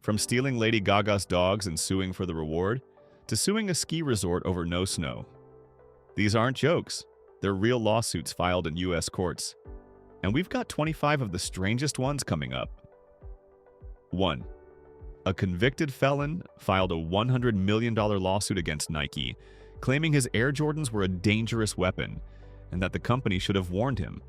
From stealing Lady Gaga's dogs and suing for the reward, to suing a ski resort over no snow. These aren't jokes. They're real lawsuits filed in U.S. courts. And we've got 25 of the strangest ones coming up. 1. A convicted felon filed a $100 million lawsuit against Nike, claiming his Air Jordans were a dangerous weapon and that the company should have warned him.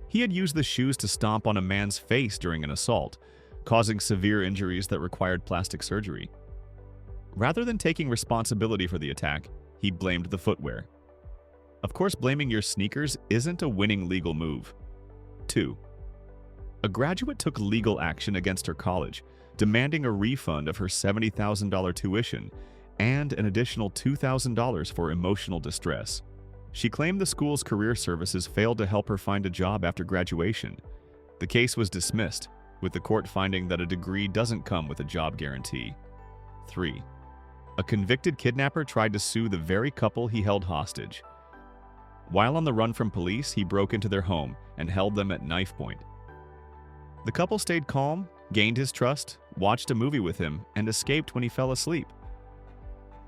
He had used the shoes to stomp on a man's face during an assault, causing severe injuries that required plastic surgery. Rather than taking responsibility for the attack, he blamed the footwear. Of course, blaming your sneakers isn't a winning legal move. 2. A graduate took legal action against her college, demanding a refund of her $70,000 tuition and an additional $2,000 for emotional distress. She claimed the school's career services failed to help her find a job after graduation. The case was dismissed, with the court finding that a degree doesn't come with a job guarantee. 3. A convicted kidnapper tried to sue the very couple he held hostage. While on the run from police, he broke into their home and held them at knife point. The couple stayed calm, gained his trust, watched a movie with him, and escaped when he fell asleep.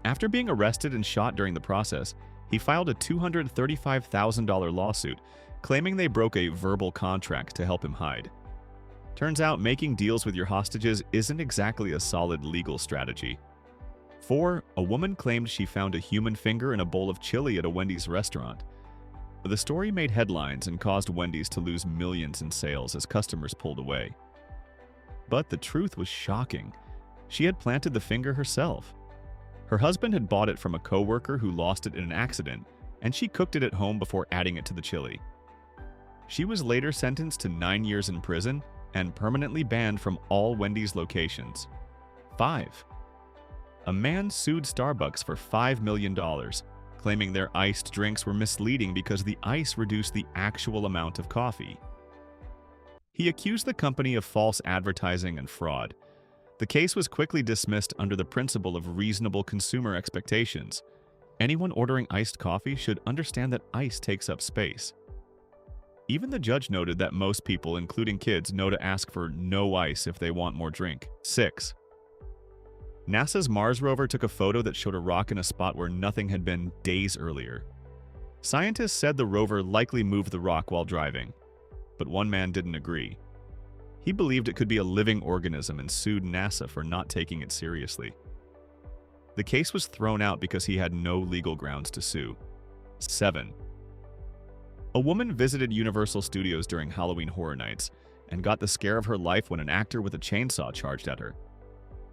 After being arrested and shot during the process, he filed a $235,000 lawsuit, claiming they broke a verbal contract to help him hide. Turns out making deals with your hostages isn't exactly a solid legal strategy. 4. A woman claimed she found a human finger in a bowl of chili at a Wendy's restaurant. The story made headlines and caused Wendy's to lose millions in sales as customers pulled away. But the truth was shocking. She had planted the finger herself. Her husband had bought it from a coworker who lost it in an accident, and she cooked it at home before adding it to the chili. She was later sentenced to 9 years in prison and permanently banned from all Wendy's locations. 5. A man sued Starbucks for $5 million, claiming their iced drinks were misleading because the ice reduced the actual amount of coffee. He accused the company of false advertising and fraud. The case was quickly dismissed under the principle of reasonable consumer expectations. Anyone ordering iced coffee should understand that ice takes up space. Even the judge noted that most people, including kids, know to ask for no ice if they want more drink. 6. NASA's Mars rover took a photo that showed a rock in a spot where nothing had been days earlier. Scientists said the rover likely moved the rock while driving, but one man didn't agree. He believed it could be a living organism and sued NASA for not taking it seriously. The case was thrown out because he had no legal grounds to sue. 7. A woman visited Universal Studios during Halloween Horror Nights and got the scare of her life when an actor with a chainsaw charged at her.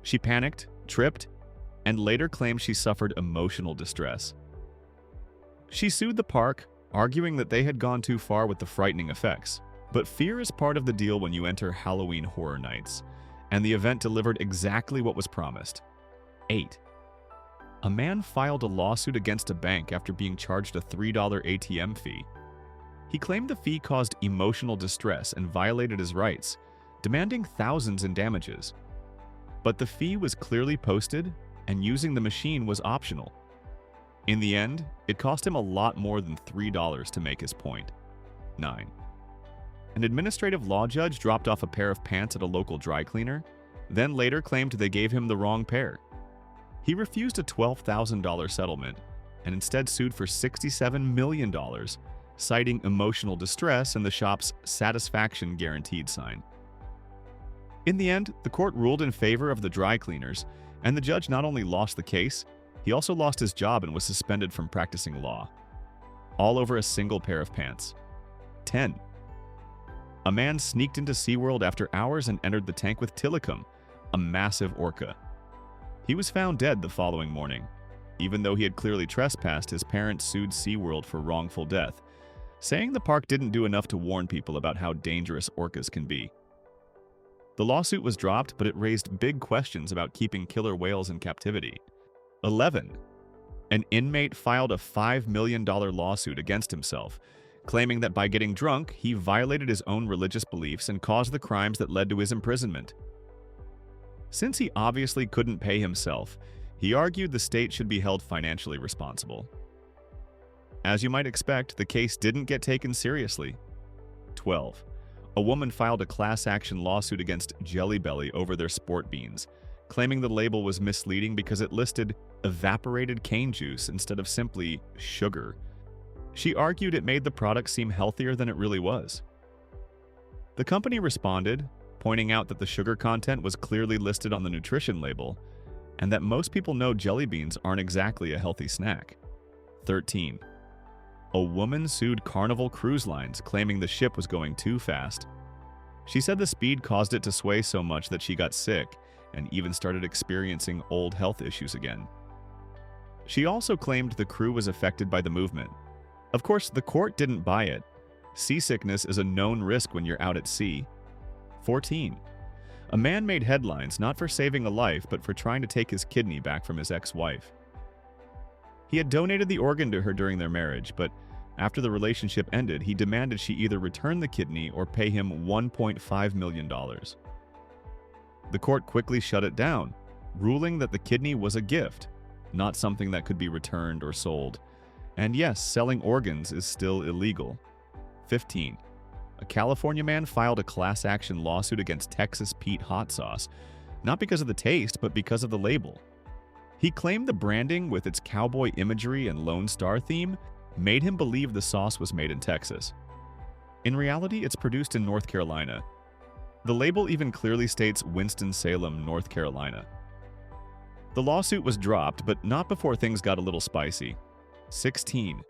She panicked, tripped, and later claimed she suffered emotional distress. She sued the park, arguing that they had gone too far with the frightening effects. But fear is part of the deal when you enter Halloween Horror Nights, and the event delivered exactly what was promised. 8. A man filed a lawsuit against a bank after being charged a $3 ATM fee. He claimed the fee caused emotional distress and violated his rights, demanding thousands in damages. But the fee was clearly posted, and using the machine was optional. In the end, it cost him a lot more than $3 to make his point. 9. An administrative law judge dropped off a pair of pants at a local dry cleaner, then later claimed they gave him the wrong pair. He refused a $12,000 settlement and instead sued for $67 million, citing emotional distress and the shop's satisfaction guaranteed sign. In the end, the court ruled in favor of the dry cleaners, and the judge not only lost the case, he also lost his job and was suspended from practicing law. All over a single pair of pants. 10. A man sneaked into SeaWorld after hours and entered the tank with Tilikum, a massive orca. He was found dead the following morning. Even though he had clearly trespassed, his parents sued SeaWorld for wrongful death, saying the park didn't do enough to warn people about how dangerous orcas can be. The lawsuit was dropped, but it raised big questions about keeping killer whales in captivity. 11. An inmate filed a $5 million lawsuit against himself, claiming that by getting drunk, he violated his own religious beliefs and caused the crimes that led to his imprisonment. Since he obviously couldn't pay himself, he argued the state should be held financially responsible. As you might expect, the case didn't get taken seriously. 12. A woman filed a class action lawsuit against Jelly Belly over their sport beans, claiming the label was misleading because it listed evaporated cane juice instead of simply sugar. She argued it made the product seem healthier than it really was. The company responded, pointing out that the sugar content was clearly listed on the nutrition label, and that most people know jelly beans aren't exactly a healthy snack. 13. A woman sued Carnival Cruise Lines, claiming the ship was going too fast. She said the speed caused it to sway so much that she got sick and even started experiencing old health issues again. She also claimed the crew was affected by the movement. Of course, the court didn't buy it. Seasickness is a known risk when you're out at sea. 14. A man made headlines not for saving a life, but for trying to take his kidney back from his ex-wife. He had donated the organ to her during their marriage, but after the relationship ended, he demanded she either return the kidney or pay him $1.5 million. The court quickly shut it down, ruling that the kidney was a gift, not something that could be returned or sold. And yes, selling organs is still illegal. 15. A California man filed a class action lawsuit against Texas Pete hot sauce, not because of the taste, but because of the label. He claimed the branding with its cowboy imagery and Lone Star theme made him believe the sauce was made in Texas. In reality, it's produced in North Carolina. The label even clearly states Winston-Salem, North Carolina. The lawsuit was dropped, but not before things got a little spicy. 16.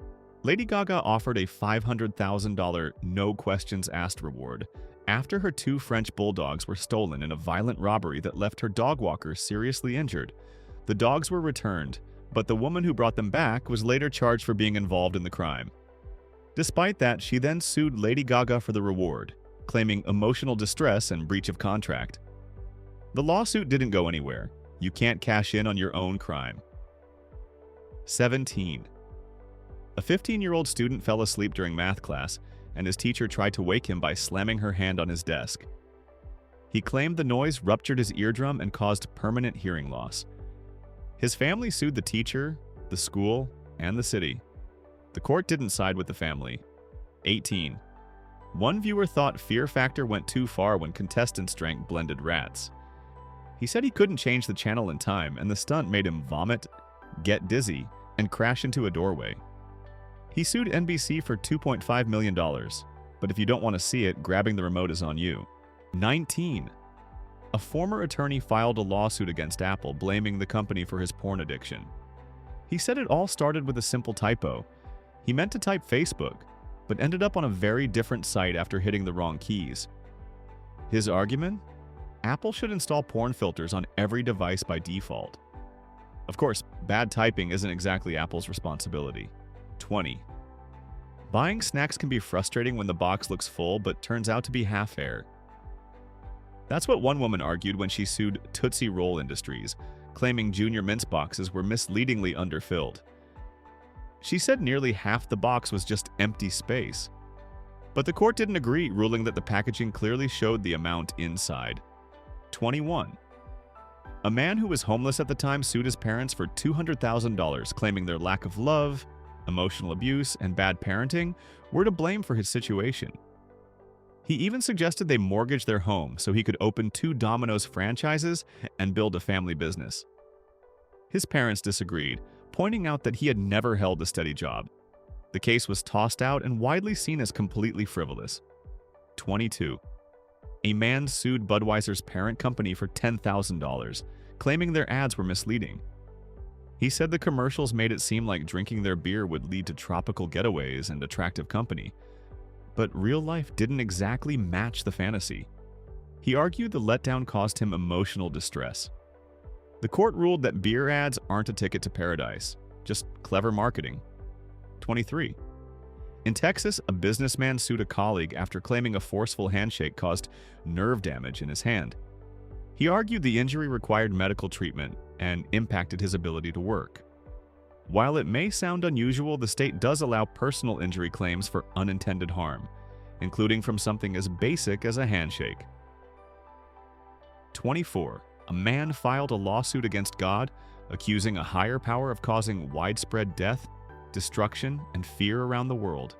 Lady Gaga offered a $500,000 no questions asked reward after her 2 French bulldogs were stolen in a violent robbery that left her dog walker seriously injured. The dogs were returned, but the woman who brought them back was later charged for being involved in the crime. Despite that, she then sued Lady Gaga for the reward, claiming emotional distress and breach of contract. The lawsuit didn't go anywhere. You can't cash in on your own crime. 17. A 15-year-old student fell asleep during math class, and his teacher tried to wake him by slamming her hand on his desk. He claimed the noise ruptured his eardrum and caused permanent hearing loss. His family sued the teacher, the school, and the city. The court didn't side with the family. 18. One viewer thought Fear Factor went too far when contestants drank blended rats. He said he couldn't change the channel in time, and the stunt made him vomit, get dizzy, and crash into a doorway. He sued NBC for $2.5 million, but if you don't want to see it, grabbing the remote is on you. 19. A former attorney filed a lawsuit against Apple, blaming the company for his porn addiction. He said it all started with a simple typo. He meant to type Facebook, but ended up on a very different site after hitting the wrong keys. His argument? Apple should install porn filters on every device by default. Of course, bad typing isn't exactly Apple's responsibility. 20. Buying snacks can be frustrating when the box looks full but turns out to be half air. That's what one woman argued when she sued Tootsie Roll Industries, claiming Junior Mints boxes were misleadingly underfilled. She said nearly half the box was just empty space. But the court didn't agree, ruling that the packaging clearly showed the amount inside. 21. A man who was homeless at the time sued his parents for $200,000, claiming their lack of love, emotional abuse, and bad parenting were to blame for his situation. He even suggested they mortgage their home so he could open 2 Domino's franchises and build a family business. His parents disagreed, pointing out that he had never held a steady job. The case was tossed out and widely seen as completely frivolous. 22. A man sued Budweiser's parent company for $10,000, claiming their ads were misleading. He said the commercials made it seem like drinking their beer would lead to tropical getaways and attractive company. But real life didn't exactly match the fantasy. He argued the letdown caused him emotional distress. The court ruled that beer ads aren't a ticket to paradise, just clever marketing. 23. In Texas, a businessman sued a colleague after claiming a forceful handshake caused nerve damage in his hand. He argued the injury required medical treatment and impacted his ability to work. While it may sound unusual, the state does allow personal injury claims for unintended harm, including from something as basic as a handshake. 24. A man filed a lawsuit against God, accusing a higher power of causing widespread death, destruction, and fear around the world.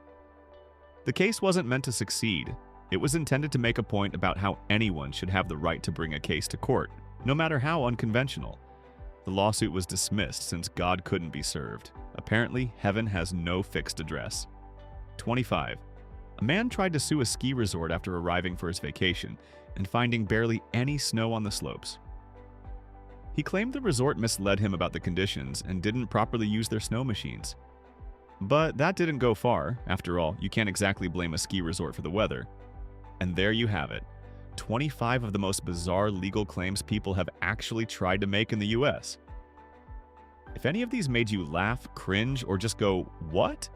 The case wasn't meant to succeed. It was intended to make a point about how anyone should have the right to bring a case to court, no matter how unconventional. The lawsuit was dismissed since God couldn't be served. Apparently, heaven has no fixed address. 25. A man tried to sue a ski resort after arriving for his vacation and finding barely any snow on the slopes. He claimed the resort misled him about the conditions and didn't properly use their snow machines. But that didn't go far. After all, you can't exactly blame a ski resort for the weather. And there you have it. 25 of the most bizarre legal claims people have actually tried to make in the US. If any of these made you laugh, cringe, or just go, "What?"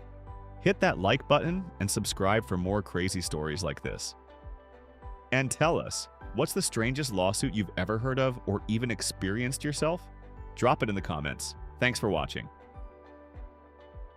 hit that like button and subscribe for more crazy stories like this. And tell us, what's the strangest lawsuit you've ever heard of or even experienced yourself? Drop it in the comments. Thanks for watching.